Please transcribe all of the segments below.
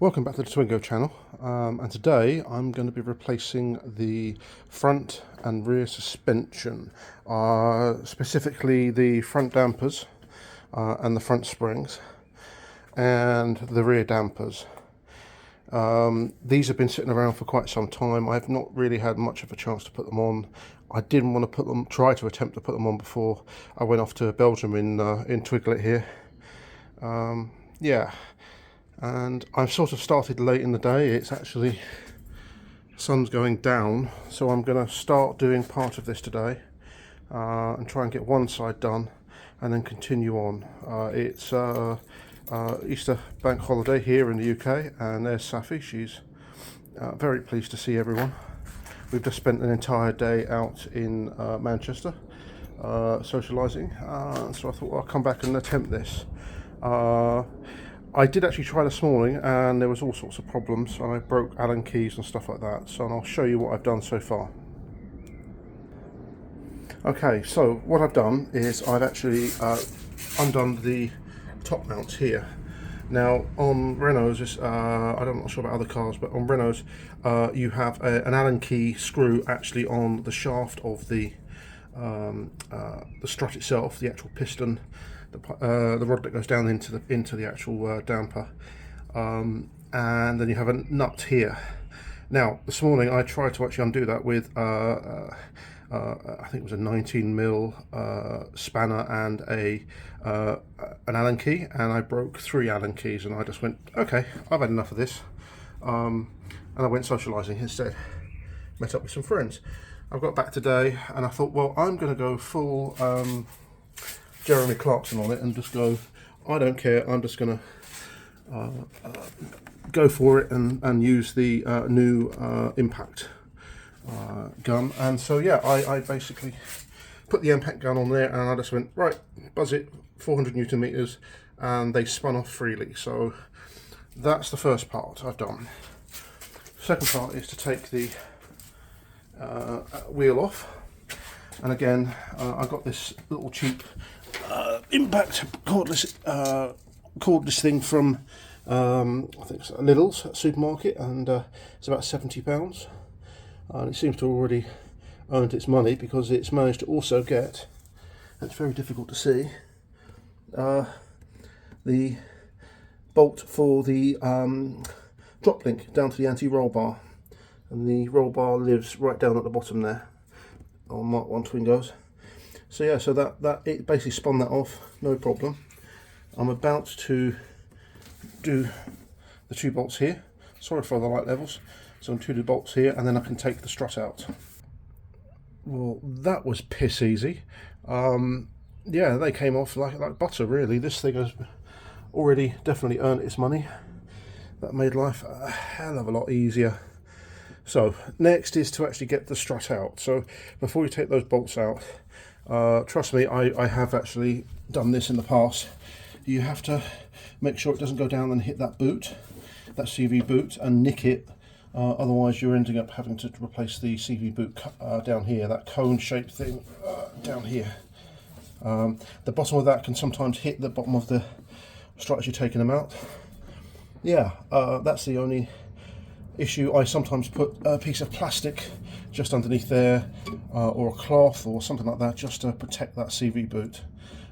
Welcome back to the Twingo channel, and today I'm going to be replacing the front and rear suspension, specifically the front dampers and the front springs and the rear dampers. These have been sitting around for quite some time. I've not really had much of a chance to put them on. I didn't want to attempt to put them on before I went off to Belgium in Twiglet here. Yeah. And I've sort of started late in the day. It's actually, sun's going down, so I'm going to start doing part of this today and try and get one side done and then continue on. It's Easter bank holiday here in the UK, and there's Safi. She's very pleased to see everyone. We've just spent an entire day out in Manchester socialising, so I thought, well, I'll come back and attempt this. I did actually try this morning and there was all sorts of problems. I broke Allen keys and stuff like that, so I'll show you what I've done so far. Okay, so what I've done is I've actually undone the top mounts here. Now on Renaults, I'm not sure about other cars, but on Renaults you have an Allen key screw actually on the shaft of the strut itself, the actual piston, the rod that goes down into the actual damper, and then you have a nut here. Now this morning I tried to actually undo that with I think it was a 19mm spanner and an Allen key, and I broke 3 Allen keys, and I just went, okay, I've had enough of this, and I went socialising instead. Met up with some friends. I've got back today and I thought, well, I'm going to go full Jeremy Clarkson on it and just go, I don't care, I'm just going to go for it and use the new impact gun. And so yeah, I basically put the impact gun on there and I just went, right, buzz it, 400 Newton meters, and they spun off freely. So that's the first part I've done. Second part is to take the wheel off, and again I got this little cheap impact cordless thing from I think it's Lidl's supermarket, and it's about £70, and it seems to have already earned its money because it's managed to also get, it's very difficult to see, the bolt for the drop link down to the anti-roll bar. And the roll bar lives right down at the bottom there on Mk1 Twingos. So yeah, so that it basically spun that off, no problem. I'm about to do the 2 bolts here. Sorry for the light levels. So I'm 2 bolts here, and then I can take the strut out. Well, that was piss easy. Yeah, they came off like butter, really. This thing has already definitely earned its money. That made life a hell of a lot easier. So next is to actually get the strut out. So before you take those bolts out, trust me, I have actually done this in the past. You have to make sure it doesn't go down and hit that boot, that CV boot, and nick it. Otherwise you're ending up having to replace the CV boot down here, that cone shaped thing down here. The bottom of that can sometimes hit the bottom of the strut as you're taking them out. Yeah, that's the only issue. I sometimes put a piece of plastic just underneath there, or a cloth or something like that, just to protect that CV boot,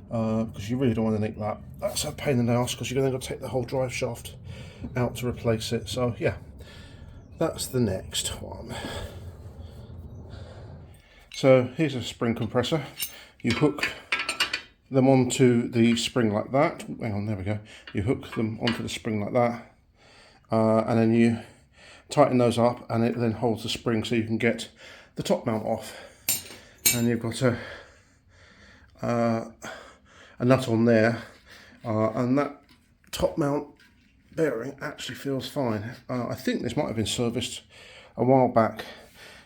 because you really don't want to nick that. That's a pain in the ass because you're then going to take the whole drive shaft out to replace it. So yeah, that's the next one. So here's a spring compressor. You hook them onto the spring like that. Hang on, there we go. You hook them onto the spring like that, and then you tighten those up, and it then holds the spring so you can get the top mount off. And you've got a nut on there, and that top mount bearing actually feels fine. I think this might have been serviced a while back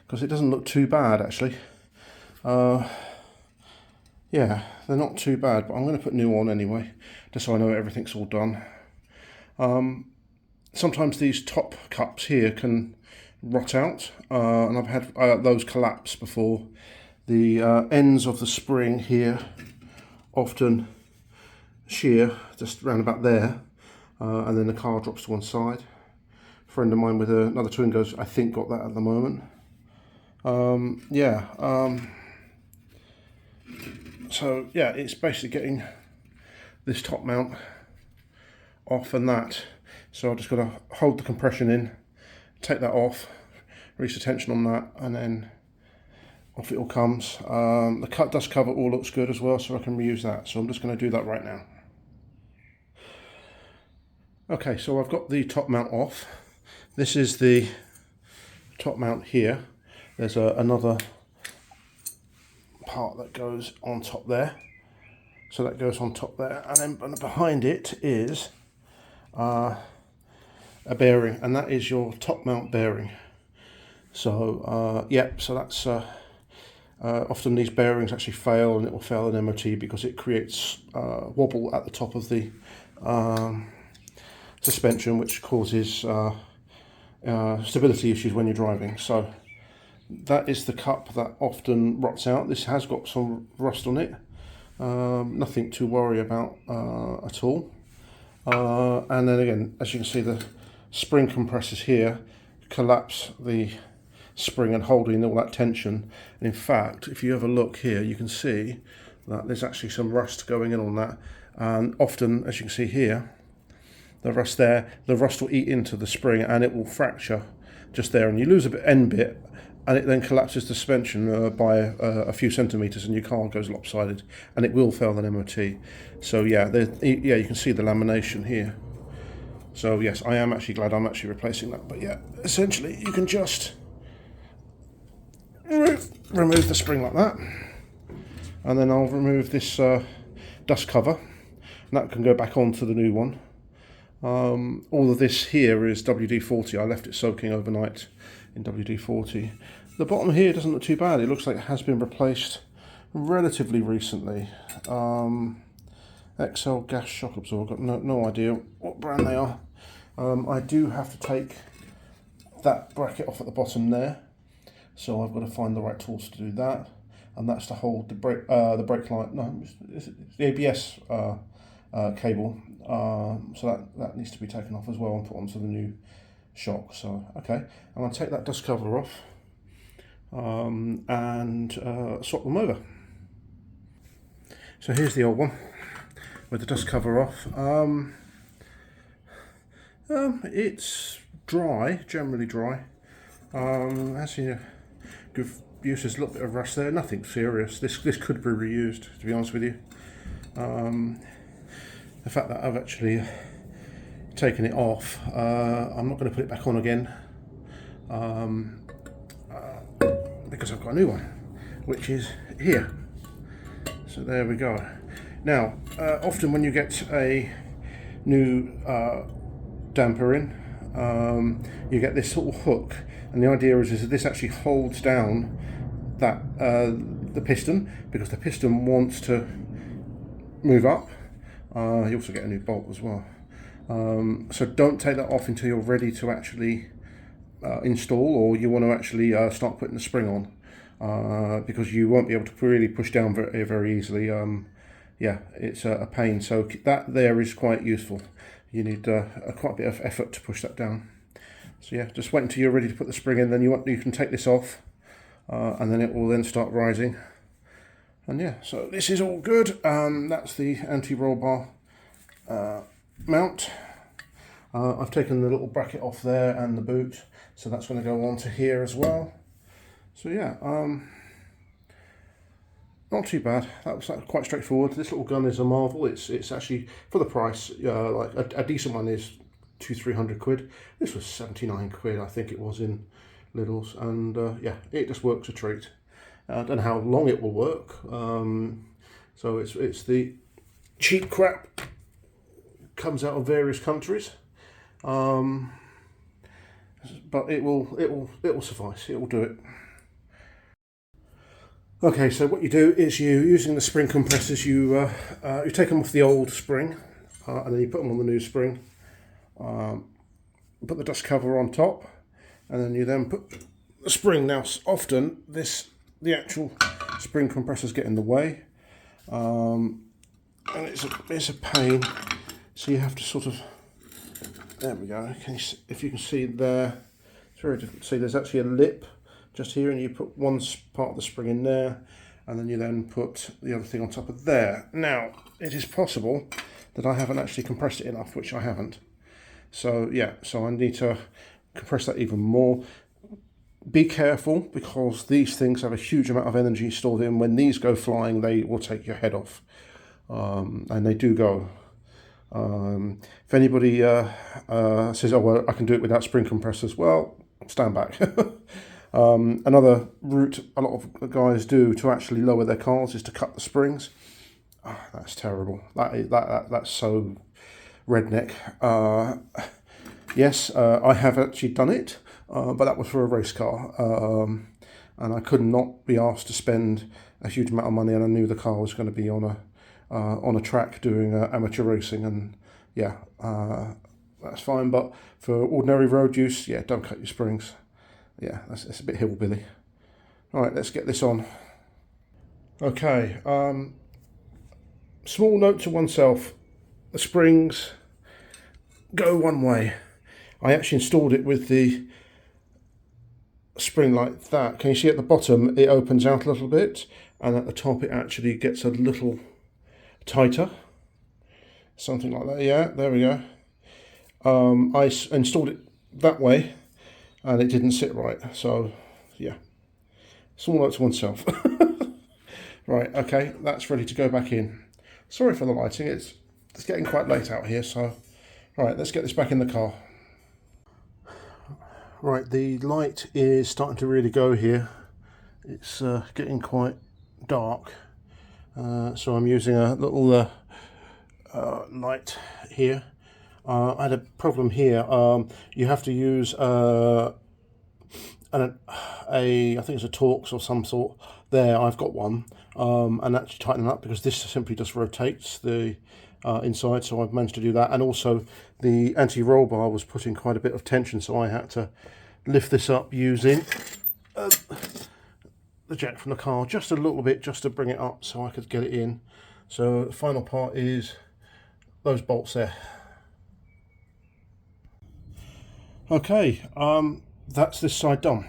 because it doesn't look too bad actually. Yeah, they're not too bad, but I'm going to put new on anyway, just so I know everything's all done. Sometimes these top cups here can rot out, and I've had those collapse before. The ends of the spring here often shear just round about there, and then the car drops to one side. friend of mine with another Twingo's, I think, got that at the moment. So yeah, it's basically getting this top mount off and that. So I've just got to hold the compression in, take that off, release the tension on that, and then off it all comes. The dust cover all looks good as well, so I can reuse that. So I'm just going to do that right now. Okay, so I've got the top mount off. This is the top mount here. There's another part that goes on top there. So that goes on top there, and then behind it is a bearing, and that is your top mount bearing. So yeah, so that's often these bearings actually fail, and it will fail an MOT because it creates wobble at the top of the suspension, which causes stability issues when you're driving. So that is the cup that often rots out. This has got some rust on it, nothing to worry about at all. And then again, as you can see, the spring compressors here collapse the spring and holding all that tension. And in fact, if you have a look here, you can see that there's actually some rust going in on that. And often, as you can see here, the rust there, the rust will eat into the spring and it will fracture just there, and you lose a end bit, and it then collapses the suspension by a few centimetres, and your car goes lopsided, and it will fail an MOT. So yeah, you can see the lamination here. So yes, I am actually glad I'm actually replacing that. But yeah, essentially you can just remove the spring like that, and then I'll remove this dust cover, and that can go back onto the new one. All of this here is WD-40. I left it soaking overnight in WD-40. The bottom here doesn't look too bad. It looks like it has been replaced relatively recently. XL gas shock absorber. Got no idea what brand they are. I do have to take that bracket off at the bottom there, so I've got to find the right tools to do that, and that's to hold the brake light. No, it's the ABS cable. So that needs to be taken off as well and put onto the new shock. So okay, I'm going to take that dust cover off and swap them over. So here's the old one with the dust cover off. It's dry, generally dry. Actually, good use. There's a little bit of rust there, nothing serious. This could be reused, to be honest with you. The fact that I've actually taken it off, I'm not going to put it back on again because I've got a new one, which is here. So there we go. Now, often when you get a new damper in, you get this little hook, and the idea is that this actually holds down that the piston, because the piston wants to move up. You also get a new bolt as well. So don't take that off until you're ready to actually install, or you want to actually start putting the spring on, because you won't be able to really push down very easily. Yeah, it's a pain. So that there is quite useful. You need quite a bit of effort to push that down. So yeah, just wait until you're ready to put the spring in. Then you can take this off, and then it will then start rising. And yeah, so this is all good. That's the anti-roll bar mount. I've taken the little bracket off there and the boot, so that's going to go on to here as well. So yeah, not too bad. That was quite straightforward. This little gun is a marvel. It's actually, for the price, like a decent one is 200-300 quid. This was 79 quid, I think it was, in Lidl's, and yeah, it just works a treat. I don't know how long it will work. So it's the cheap crap, comes out of various countries, but it will suffice. It will do it. Okay, so what you do is using the spring compressors, you take them off the old spring, and then you put them on the new spring. Put the dust cover on top, and then you then put the spring. Now, often the actual spring compressors get in the way, and it's a pain. So you have to sort of There we go. If you can see there, it's very difficult to see. There's actually a lip just here, and you put one part of the spring in there, and then you then put the other thing on top of there. Now, it is possible that I haven't actually compressed it enough, which I haven't. So yeah, so I need to compress that even more. Be careful, because these things have a huge amount of energy stored in. When these go flying, they will take your head off, and they do go. If anybody says, oh well, I can do it without spring compressors, well, stand back. Another route a lot of guys do to actually lower their cars is to cut the springs. Oh, that's terrible. That's so redneck. Yes, I have actually done it, but that was for a race car, and I could not be asked to spend a huge amount of money, and I knew the car was going to be on a track doing amateur racing, and yeah, that's fine. But for ordinary road use, yeah, don't cut your springs. Yeah, it's a bit hillbilly. All right, let's get this on. Okay, small note to oneself: the springs go one way. I actually installed it with the spring like that. Can you see at the bottom it opens out a little bit, and at the top it actually gets a little tighter, something like that. Yeah, there we go. I installed it that way and it didn't sit right, so yeah, small note to oneself. Right, okay, that's ready to go back in. Sorry for the lighting, it's getting quite late out here, so right, let's get this back in the car. Right, the light is starting to really go here. It's getting quite dark, so I'm using a little light here. I had a problem here. You have to use I think it's a Torx or some sort. There, I've got one, and actually tighten it up, because this simply just rotates the inside, so I've managed to do that. And also the anti-roll bar was putting quite a bit of tension, so I had to lift this up using the jack from the car just a little bit, just to bring it up so I could get it in. So the final part is those bolts there. Okay, that's this side done.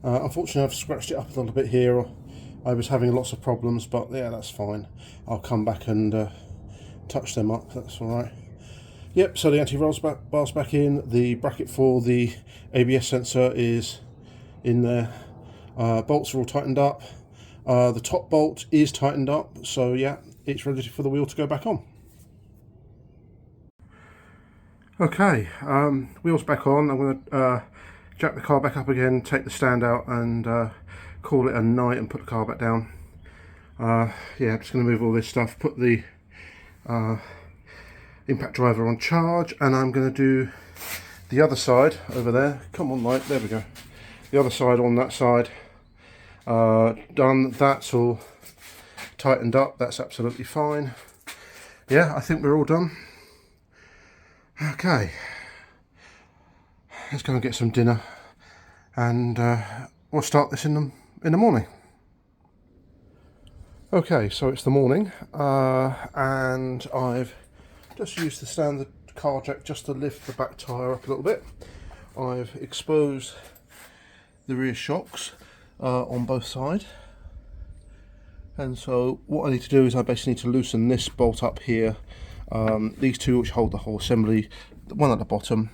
Unfortunately I've scratched it up a little bit here. I was having lots of problems, but yeah, that's fine. I'll come back and touch them up, that's alright. Yep, so the anti-roll bar's back in. The bracket for the ABS sensor is in there. Bolts are all tightened up. The top bolt is tightened up, so yeah, it's ready for the wheel to go back on. Okay, wheels back on. I'm going to jack the car back up again, take the stand out, and call it a night and put the car back down. Yeah, I'm just going to move all this stuff, put the impact driver on charge, and I'm going to do the other side over there. Come on, light, there we go. The other side on that side. Done, that's all tightened up, that's absolutely fine. Yeah, I think we're all done. Okay, let's go and get some dinner, and we'll start this in the morning. Okay, so it's the morning, and I've just used the standard car jack just to lift the back tyre up a little bit. I've exposed the rear shocks on both sides, and so what I need to do is I basically need to loosen this bolt up here. These two which hold the whole assembly, the one at the bottom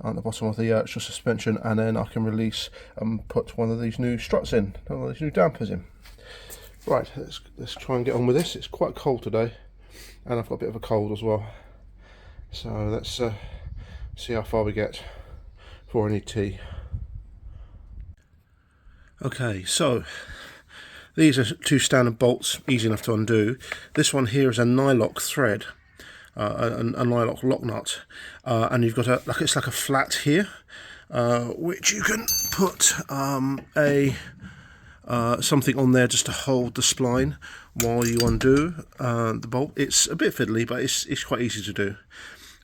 of the extra suspension, and then I can release and put one of these new struts in, one of these new dampers in. Right, let's try and get on with this. It's quite cold today, and I've got a bit of a cold as well, so let's see how far we get before I need tea. Okay, so these are two standard bolts, easy enough to undo. This one here is a nylock thread, a nylock lock nut, and you've got it's like a flat here, which you can put something on there just to hold the spline while you undo the bolt. It's a bit fiddly, but it's quite easy to do.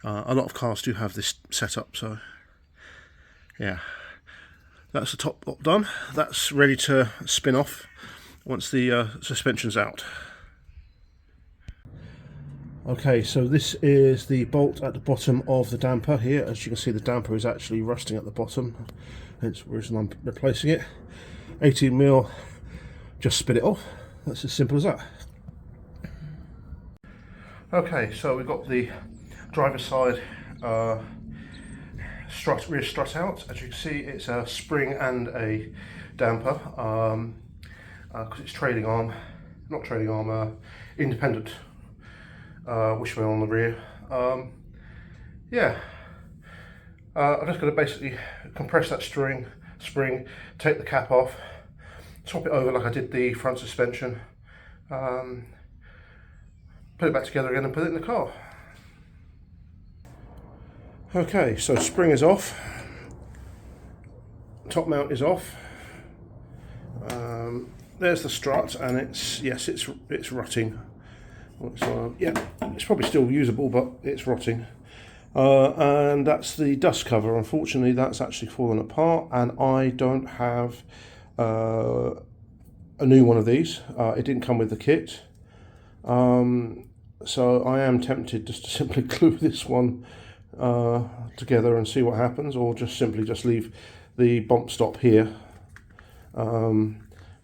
A lot of cars do have this set up, so yeah. That's the top bolt done. That's ready to spin off once the suspension's out. Okay, so this is the bolt at the bottom of the damper here. As you can see, the damper is actually rusting at the bottom, hence the reason I'm replacing it. 18mm, just spit it off. That's as simple as that. Okay, so we've got the driver's side rear strut out. As you can see, it's a spring and a damper because it's independent wishbone on the rear. Yeah, I'm just going to basically compress that spring, take the cap off, swap it over like I did the front suspension, put it back together again and put it in the car. Okay, so spring is off, top mount is off. There's the strut, and it's rotting. Yeah, it's probably still usable, but it's rotting. And that's the dust cover. Unfortunately, that's actually fallen apart, and I don't have a new one of these. It didn't come with the kit, so I am tempted just to simply glue this one together and see what happens, or just simply leave the bump stop here,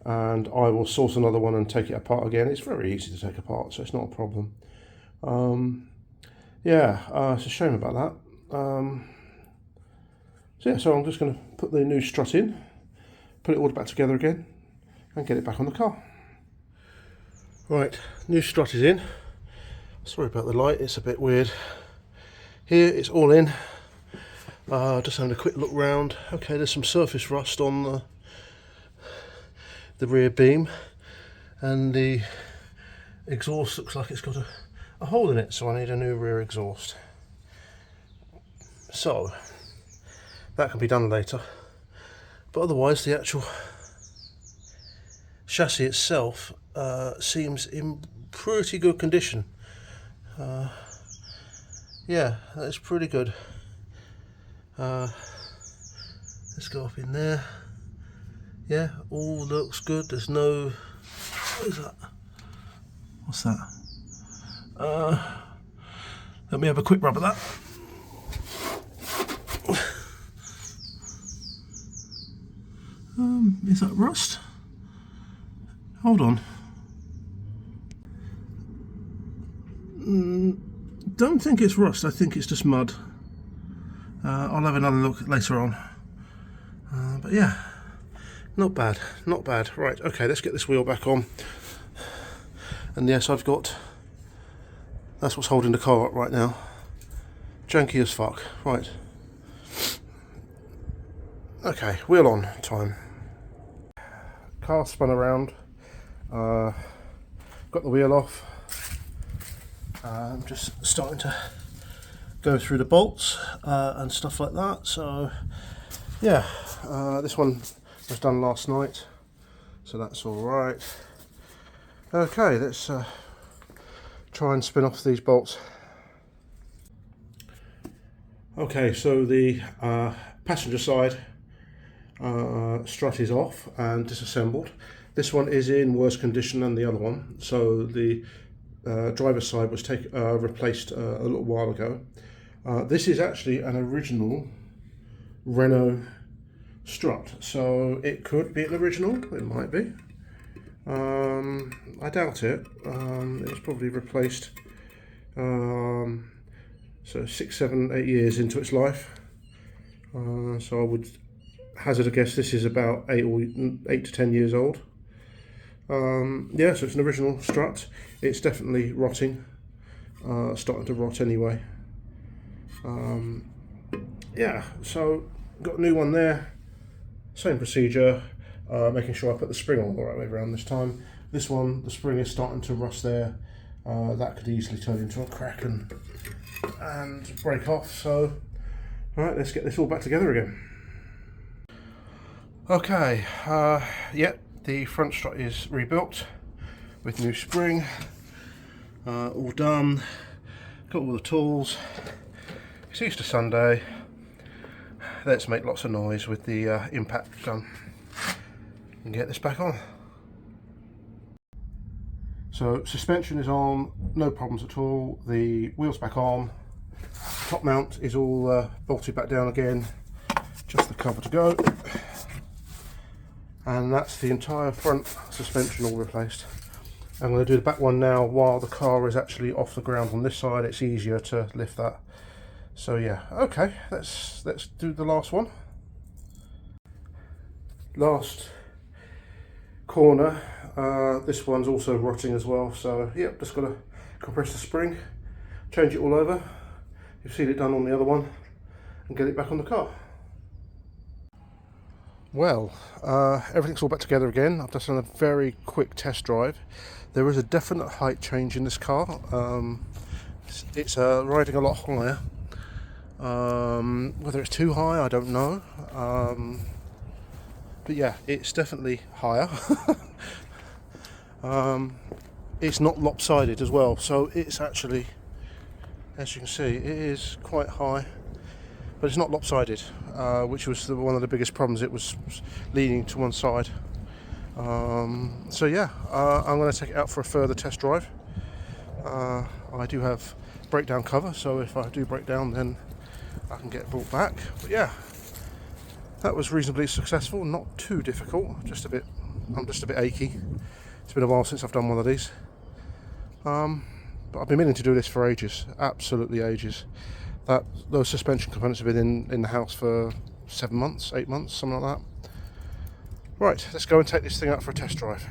and I will source another one and take it apart again. It's very easy to take apart, so it's not a problem. Yeah, it's a shame about that. So I'm just going to put the new strut in, put it all back together again, and get it back on the car. Right, new strut is in. Sorry about the light, it's a bit weird. Here it's all in. Just having a quick look round. Okay, there's some surface rust on the rear beam, and the exhaust looks like it's got a hole in it, so I need a new rear exhaust. So that can be done later, but otherwise the actual chassis itself seems in pretty good condition. Yeah, that's pretty good. Let's go up in there. Yeah, all looks good. There's no... What is that? What's that? Let me have a quick rub of that. Is that rust? Hold on. Don't think it's rust, I think it's just mud. I'll have another look later on. But yeah, not bad, not bad. Right, okay, let's get this wheel back on. And yes, that's what's holding the car up right now. Janky as fuck. Right. Okay, wheel on time. Car spun around. Got the wheel off. I'm just starting to go through the bolts and stuff like that. So yeah, this one was done last night, so that's all right. Okay, let's try and spin off these bolts. Okay, so the passenger side strut is off and disassembled. This one is in worse condition than the other one, so the driver's side was replaced a little while ago. This is actually an original Renault strut, so it could be an original, it might be. I doubt it. It was probably replaced so 6, 7, 8 years into its life. So I would hazard a guess this is about 8 to 10 years old. Yeah, so it's an original strut. It's definitely rotting, starting to rot anyway. Yeah, so got a new one there. Same procedure, making sure I put the spring on the right way around this time. This one, the spring is starting to rust there. That could easily turn into a crack and break off. So, all right, let's get this all back together again. Okay, yeah, the front strut is rebuilt with new spring, all done. Got all the tools. It's Easter Sunday. Let's make lots of noise with the impact gun and get this back on. So suspension is on, no problems at all. The wheels back on. Top mount is all bolted back down again. Just the cover to go. And that's the entire front suspension all replaced. I'm going to do the back one now while the car is actually off the ground on this side. It's easier to lift that. So yeah, okay, let's do the last one. Last corner. This one's also rotting as well. So yep, just got to compress the spring, change it all over. You've seen it done on the other one, and get it back on the car. Well, everything's all back together again. I've just done a very quick test drive. There is a definite height change in this car. It's riding a lot higher. Whether it's too high, I don't know. But yeah, it's definitely higher. It's not lopsided as well, so it's actually, as you can see, it is quite high. But it's not lopsided, which was one of the biggest problems. It was leaning to one side. So yeah, I'm going to take it out for a further test drive. I do have breakdown cover, so if I do break down, then I can get it brought back. But yeah, that was reasonably successful. Not too difficult. I'm just a bit achy. It's been a while since I've done one of these. But I've been meaning to do this for ages, absolutely ages. Those suspension components have been in the house for 7 months, 8 months, something like that. Right, let's go and take this thing out for a test drive.